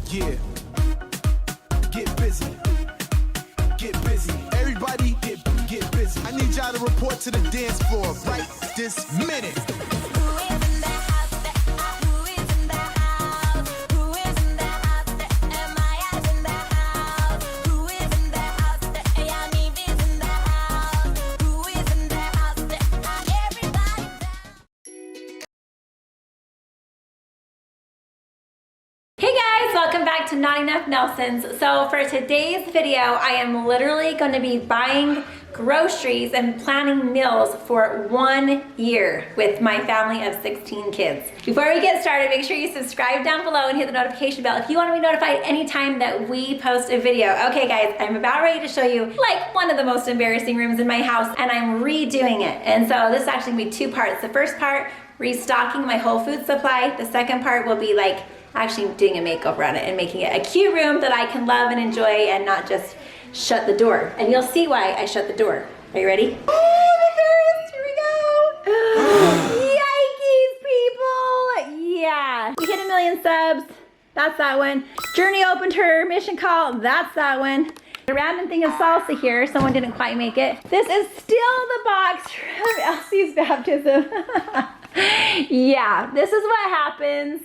Yeah. Get busy. Get busy. Everybody get busy. I need y'all to report to the dance floor right this minute. Welcome back to Not Enough Nelsons. So for today's video, I am literally going to be buying groceries and planning meals for 1 year with my family of 16 kids. Before we get started, make sure you subscribe down below and hit the notification bell if you want to be notified anytime that we post a video. Okay guys, I'm about ready to show you like one of the most embarrassing rooms in my house, and I'm redoing it. And so this is actually going to be two parts. The first part, restocking my whole food supply. The second part will be like actually doing a makeover on it and making it a cute room that I can love and enjoy and not just shut the door. And you'll see why I shut the door. Are you ready? Oh, the Here we go. Yikes, people. Yeah. We hit 1 million subs. That's that one. JourNee opened her mission call. That's that one. A random thing of salsa here. Someone didn't quite make it. This is still the box from Elsie's baptism. Yeah, this is what happens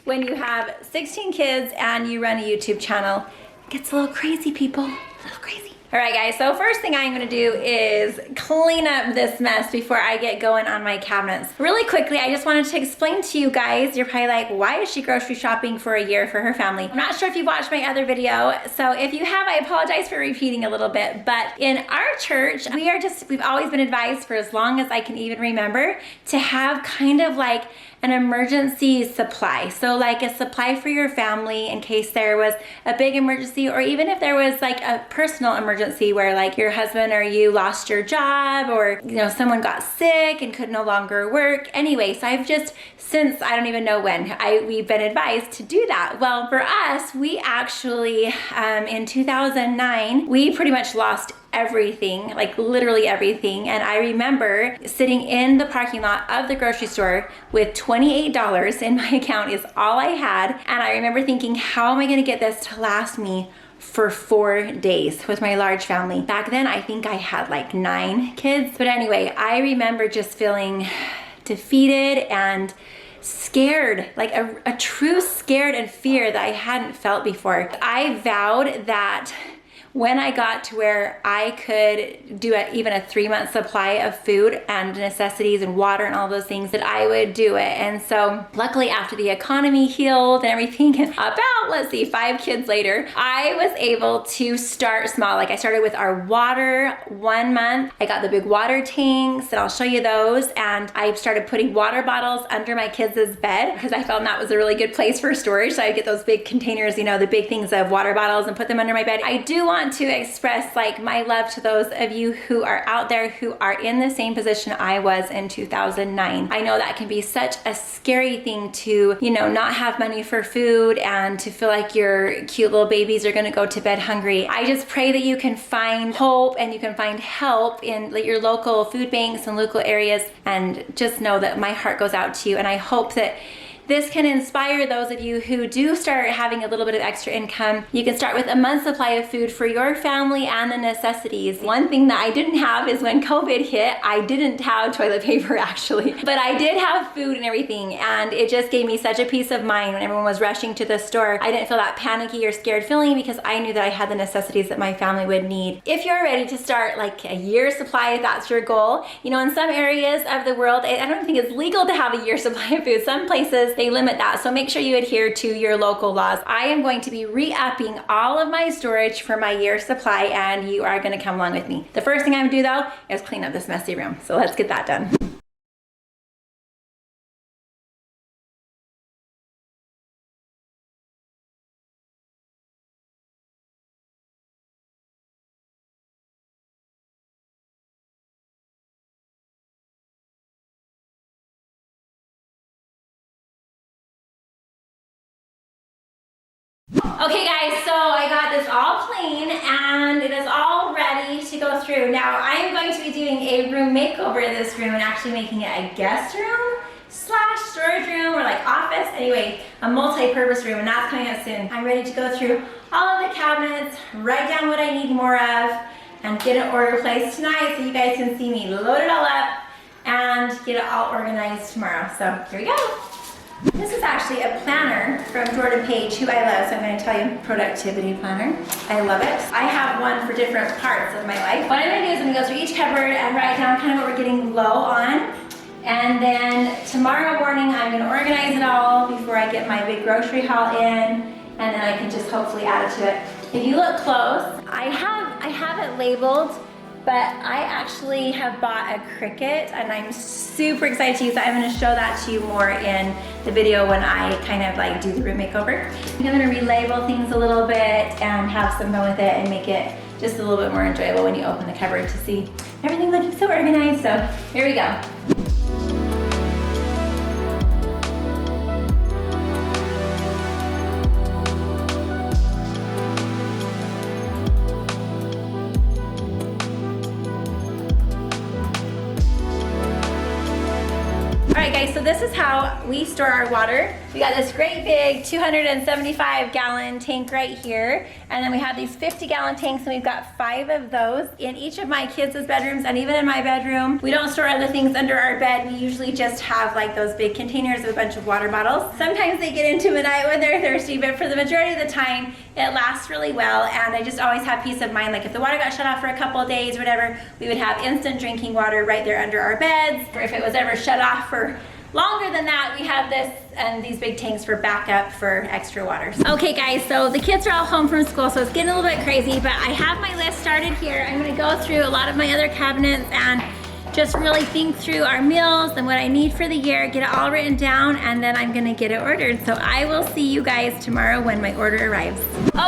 when you have 16 kids and you run a YouTube channel. It gets a little crazy, people, a little crazy. All right guys, so first thing I'm gonna do is clean up this mess before I get going on my cabinets. Really quickly, I just wanted to explain to you guys, you're probably like, why is she grocery shopping for a year for her family? I'm not sure if you watched my other video, so if you have, I apologize for repeating a little bit, but in our church, we've always been advised for as long as I can even remember to have kind of like an emergency supply. So like a supply for your family in case there was a big emergency, or even if there was like a personal emergency where like your husband or you lost your job, or you know someone got sick and could no longer work. Anyway, so I've just, since I don't even know when, we've been advised to do that. Well, for us, we actually, in 2009, we pretty much lost everything, like literally everything. And I remember sitting in the parking lot of the grocery store with $28 in my account is all I had. And I remember thinking, how am I gonna get this to last me for 4 days with my large family? Back then, I think I had like 9 kids. But anyway, I remember just feeling defeated and scared, like a true scared and fear that I hadn't felt before. I vowed that when I got to where I could do even a 3-month supply of food and necessities and water and all those things, that I would do it. And so luckily, after the economy healed and everything, and about, let's see, 5 kids later, I was able to start small. Like I started with our water 1 month. I got the big water tanks, and I'll show you those. And I started putting water bottles under my kids' bed because I felt that was a really good place for storage. So I get those big containers, you know, the big things of water bottles, and put them under my bed. I do want to express like my love to those of you who are out there who are in the same position I was in 2009. I know that can be such a scary thing to, you know, not have money for food and to feel like your cute little babies are gonna go to bed hungry. I just pray that you can find hope and you can find help in like your local food banks and local areas, and just know that my heart goes out to you. And I hope that this can inspire those of you who do start having a little bit of extra income. You can start with a month's supply of food for your family and the necessities. One thing that I didn't have is when COVID hit, I didn't have toilet paper actually, but I did have food and everything. And it just gave me such a peace of mind when everyone was rushing to the store. I didn't feel that panicky or scared feeling because I knew that I had the necessities that my family would need. If you're ready to start like a year's supply, if that's your goal, you know, in some areas of the world, I don't think it's legal to have a year's supply of food. Some places, they limit that, so make sure you adhere to your local laws. I am going to be re-upping all of my storage for my year's supply, and you are going to come along with me. The first thing I'm going to do though is clean up this messy room, so let's get that done. Okay guys, so I got this all clean and it is all ready to go through. Now I am going to be doing a room makeover in this room and actually making it a guest room slash storage room or like office. Anyway, a multi-purpose room, and that's coming up soon. I'm ready to go through all of the cabinets, write down what I need more of, and get an order placed tonight so you guys can see me load it all up and get it all organized tomorrow. So here we go. This is actually a planner from Jordan Page, who I love, so I'm going to tell you, productivity planner. I love it. I have one for different parts of my life. What I'm going to do is I'm going to go through each cupboard and write down kind of what we're getting low on. And then tomorrow morning, I'm going to organize it all before I get my big grocery haul in, and then I can just hopefully add it to it. If you look close, I have it labeled, but I actually have bought a Cricut, and I'm super excited to use that. I'm going to show that to you more in the video when I kind of like do the room makeover. I'm going to relabel things a little bit and have some fun with it and make it just a little bit more enjoyable when you open the cupboard to see everything looking so organized. So here we go. Alright guys, so this is how we store our water. We got this great big 275-gallon tank right here, and then we have these 50-gallon tanks, and we've got 5 of those in each of my kids' bedrooms, and even in my bedroom. We don't store other things under our bed. We usually just have like those big containers with a bunch of water bottles. Sometimes they get into the night when they're thirsty, but for the majority of the time, it lasts really well, and I just always have peace of mind. Like if the water got shut off for a couple of days or whatever, we would have instant drinking water right there under our beds. Or if it was ever shut off for longer than that, we have this and these big tanks for backup for extra water. Okay guys, so the kids are all home from school, so it's getting a little bit crazy, but I have my list started here. I'm gonna go through a lot of my other cabinets and just really think through our meals and what I need for the year, get it all written down, and then I'm gonna get it ordered. So I will see you guys tomorrow when my order arrives.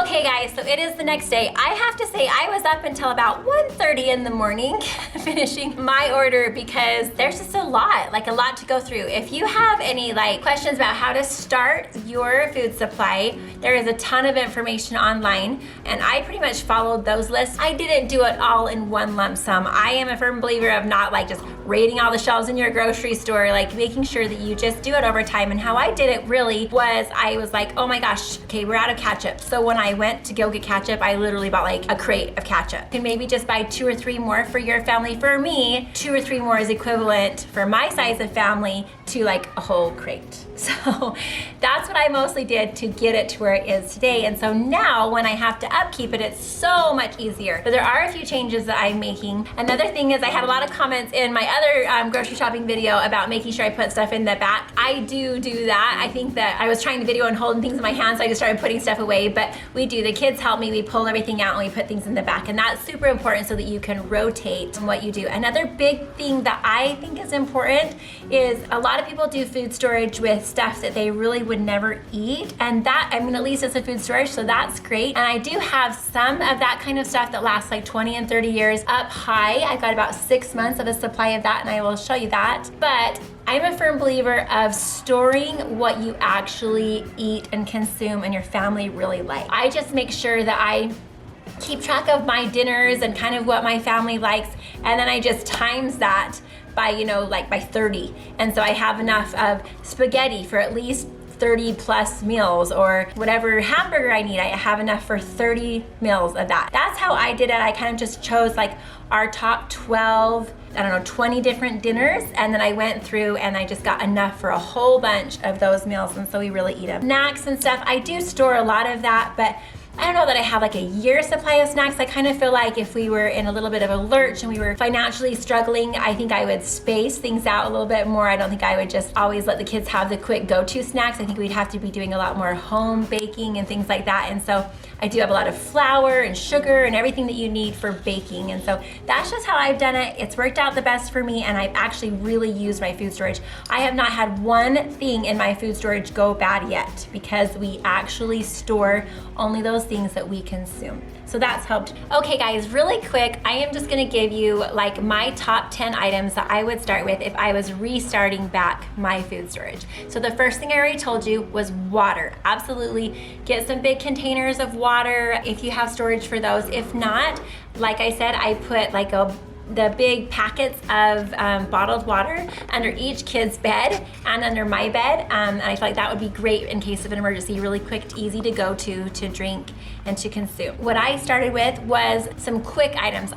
Okay guys, so it is the next day. I have to say I was up until about 1:30 in the morning finishing my order because there's just a lot to go through. If you have any like questions about how to start your food supply, there is a ton of information online, and I pretty much followed those lists. I didn't do it all in one lump sum. I am a firm believer of not like just raiding all the shelves in your grocery store, like making sure that you just do it over time. And how I did it really was I was like, oh my gosh, okay, we're out of ketchup. So when I went to go get ketchup, I literally bought like a crate of ketchup. You can maybe just buy 2 or 3 more for your family. For me, 2 or 3 more is equivalent for my size of family to like a whole crate. So that's what I mostly did to get it to where it is today. And so now when I have to upkeep it, it's so much easier. But there are a few changes that I'm making. Another thing is I had a lot of comments in my other grocery shopping video about making sure I put stuff in the back. I do that. I think that I was trying the video and holding things in my hands, so I just started putting stuff away. But we do, the kids help me, we pull everything out and we put things in the back. And that's super important so that you can rotate what you do. Another big thing that I think is important is a lot of people do food storage with stuff that they really would never eat, and that, I mean, at least it's a food storage, so that's great. And I do have some of that kind of stuff that lasts like 20 and 30 years up high. I've got about 6 months of a supply of that, and I will show you that. But I'm a firm believer of storing what you actually eat and consume and your family really like. I just make sure that I keep track of my dinners and kind of what my family likes, and then I just times that by, you know, like by 30. And so I have enough of spaghetti for at least 30 plus meals, or whatever hamburger I need, I have enough for 30 meals of that. That's how I did it. I kind of just chose like our top 12, I don't know, 20 different dinners, and then I went through and I just got enough for a whole bunch of those meals, and so we really eat them. Snacks and stuff, I do store a lot of that, but I don't know that I have like a year's supply of snacks. I kind of feel like if we were in a little bit of a lurch and we were financially struggling, I think I would space things out a little bit more. I don't think I would just always let the kids have the quick go-to snacks. I think we'd have to be doing a lot more home baking and things like that. And so I do have a lot of flour and sugar and everything that you need for baking. And so that's just how I've done it. It's worked out the best for me, and I've actually really used my food storage. I have not had one thing in my food storage go bad yet, because we actually store only those things that we consume. So that's helped. Okay guys, really quick, I am just gonna give you like my top 10 items that I would start with if I was restarting back my food storage. So the first thing I already told you was water. Absolutely, get some big containers of water if you have storage for those. If not, like I said, I put like a the big packets of bottled water under each kid's bed and under my bed. And I feel like that would be great in case of an emergency, really quick, easy to go to drink and to consume. What I started with was some quick items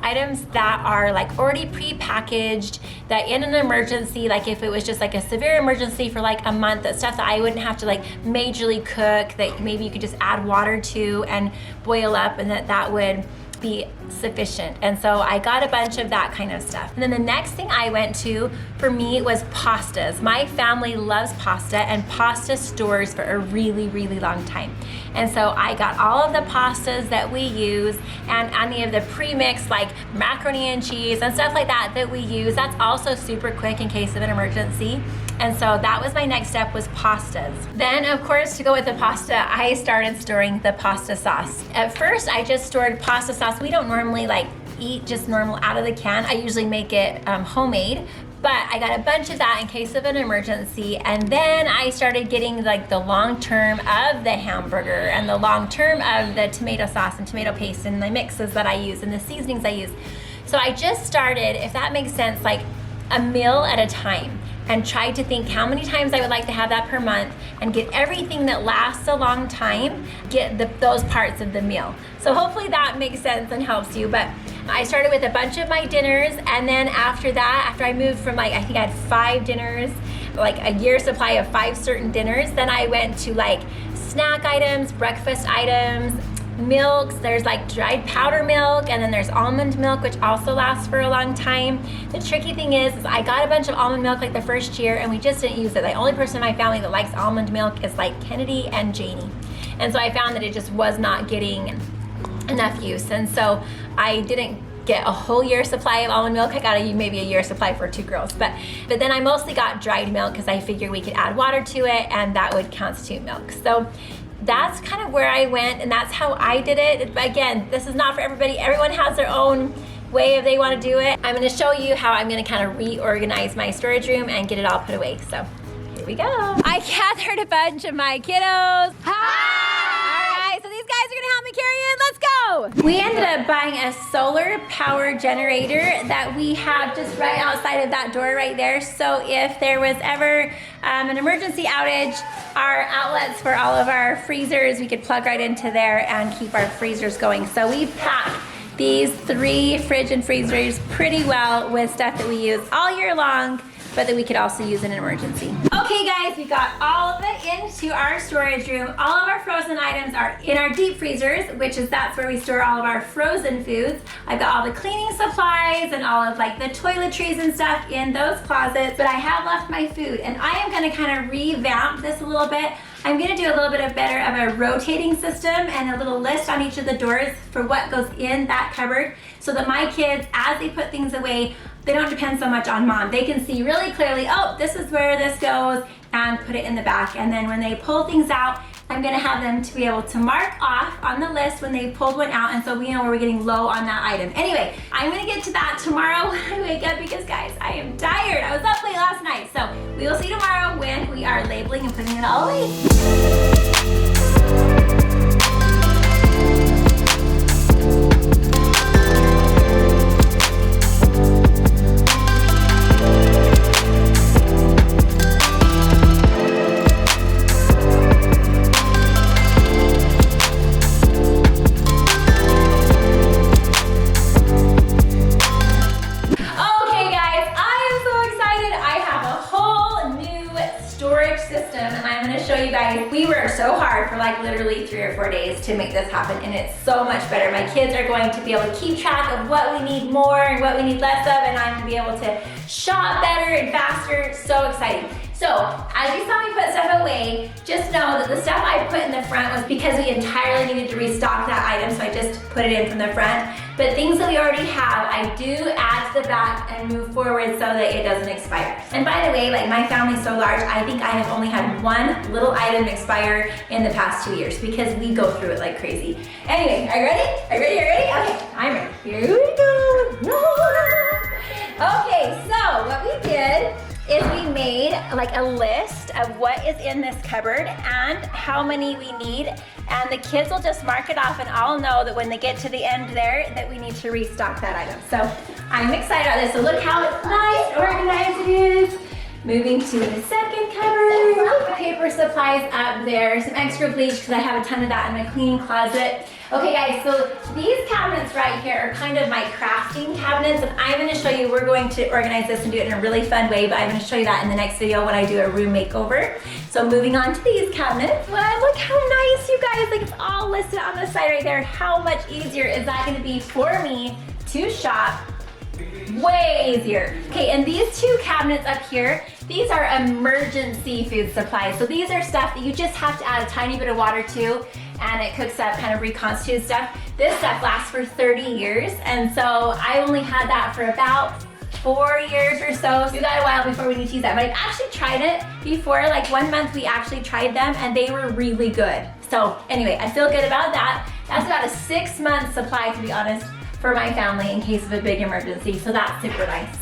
that are like already pre-packaged, that in an emergency, like if it was just like a severe emergency for like a month, that stuff that I wouldn't have to like majorly cook, that maybe you could just add water to and boil up, and that would be sufficient. And so I got a bunch of that kind of stuff. And then the next thing I went to for me was pastas. My family loves pasta, and pasta stores for a really, really long time. And so I got all of the pastas that we use and any of the pre-mixed like macaroni and cheese and stuff like that we use. That's also super quick in case of an emergency. And so that was my next step, was pastas. Then of course, to go with the pasta, I started storing the pasta sauce. At first, I just stored pasta sauce. We don't normally like eat just normal out of the can. I usually make it homemade, but I got a bunch of that in case of an emergency. And then I started getting like the long term of the hamburger and the long term of the tomato sauce and tomato paste and the mixes that I use and the seasonings I use. So I just started, if that makes sense, like a meal at a time, and tried to think how many times I would like to have that per month and get everything that lasts a long time, get those parts of the meal. So hopefully that makes sense and helps you. But I started with a bunch of my dinners, and then after that, after I moved from like, I think I had 5 dinners, like a year supply of 5 certain dinners, then I went to like snack items, breakfast items, milks. There's like dried powder milk, and then there's almond milk, which also lasts for a long time. The tricky thing is I got a bunch of almond milk like the first year, and we just didn't use it. The only person in my family that likes almond milk is like KENNADEE and JourNee. And so I found that it just was not getting enough use. And so I didn't get a whole year supply of almond milk. I got maybe a year supply for 2 girls. But then I mostly got dried milk because I figured we could add water to it and that would constitute milk. So that's kind of where I went, and that's how I did it. Again, this is not for everybody. Everyone has their own way if they want to do it. I'm going to show you how I'm going to kind of reorganize my storage room and get it all put away. So here we go. I gathered a bunch of my kiddos. Hi! All right, so these guys are going to help me carry it. Let's go! We ended up buying a solar power generator that we have just right outside of that door right there. So if there was ever an emergency outage, our outlets for all of our freezers, we could plug right into there and keep our freezers going. So we pack these 3 fridge and freezers pretty well with stuff that we use all year long, but that we could also use in an emergency. Okay guys, we got all of it into our storage room. All of our frozen items are in our deep freezers, that's where we store all of our frozen foods. I've got all the cleaning supplies and all of like the toiletries and stuff in those closets, but I have left my food, and I am gonna kind of revamp this a little bit. I'm gonna do a little bit of better of a rotating system and a little list on each of the doors for what goes in that cupboard, so that my kids, as they put things away, they don't depend so much on mom. They can see really clearly, oh, this is where this goes, and put it in the back. And then when they pull things out, I'm gonna have them to be able to mark off on the list when they pulled one out, and so we know where we're getting low on that item. Anyway, I'm gonna get to that tomorrow when I wake up, because guys, I am tired. I was up late last night. So we will see tomorrow when we are labeling and putting it all away. We worked so hard for like literally 3 or 4 days to make this happen, and it's so much better. My kids are going to be able to keep track of what we need more and what we need less of, and I'm going to be able to shop better and faster. So exciting. So as you saw me put stuff away, just know that the stuff I put in the front was because we entirely needed to restock that item, so I just put it in from the front. But things that we already have, I do add to the back and move forward so that it doesn't expire. And by the way, like my family's so large, I think I have only had 1 little item expire in the past 2 years, because we go through it like crazy. Anyway, are you ready? Are you ready? Are you ready? Okay, I'm ready. Here we go. Okay, so what we did is we made like a list of what is in this cupboard and how many we need, and the kids will just mark it off and I'll know that when they get to the end there that we need to restock that item. So I'm excited about this. So look how nice, organized it is. Moving to the second cupboard. Paper supplies up there. Some extra bleach because I have a ton of that in my cleaning closet. Okay guys, so these cabinets right here are kind of my crafting cabinets, and I'm going to show you, we're going to organize this and do it in a really fun way, but I'm going to show you that in the next video when I do a room makeover. So moving on to these cabinets. Wow, look how nice, you guys, like it's all listed on the side right there. How much easier is that going to be for me to shop? Way easier. Okay, and these two cabinets up here, these are emergency food supplies. So these are stuff that you just have to add a tiny bit of water to and it cooks up kind of reconstituted stuff. This stuff lasts for 30 years, and so I only had that for about 4 years or so. We got a while before we need to use that, but I've actually tried it before. Like 1 month we actually tried them and they were really good. So anyway, I feel good about that. That's about a 6-month supply, to be honest, for my family in case of a big emergency, so that's super nice.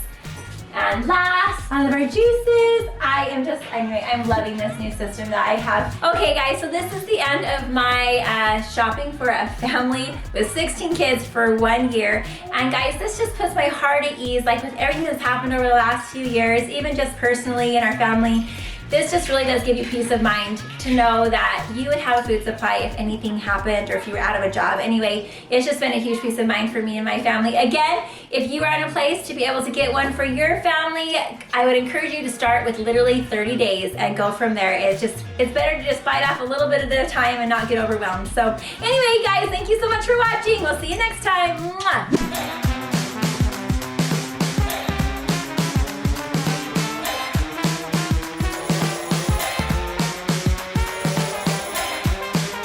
And last, all of our juices. I'm loving this new system that I have. Okay guys, so this is the end of my shopping for a family with 16 kids for 1 year. And guys, this just puts my heart at ease, like with everything that's happened over the last few years, even just personally in our family. This just really does give you peace of mind to know that you would have a food supply if anything happened or if you were out of a job. Anyway, it's just been a huge peace of mind for me and my family. Again, if you are in a place to be able to get one for your family, I would encourage you to start with literally 30 days and go from there. It's better to just bite off a little bit at a time and not get overwhelmed. So anyway, guys, thank you so much for watching. We'll see you next time. Mwah.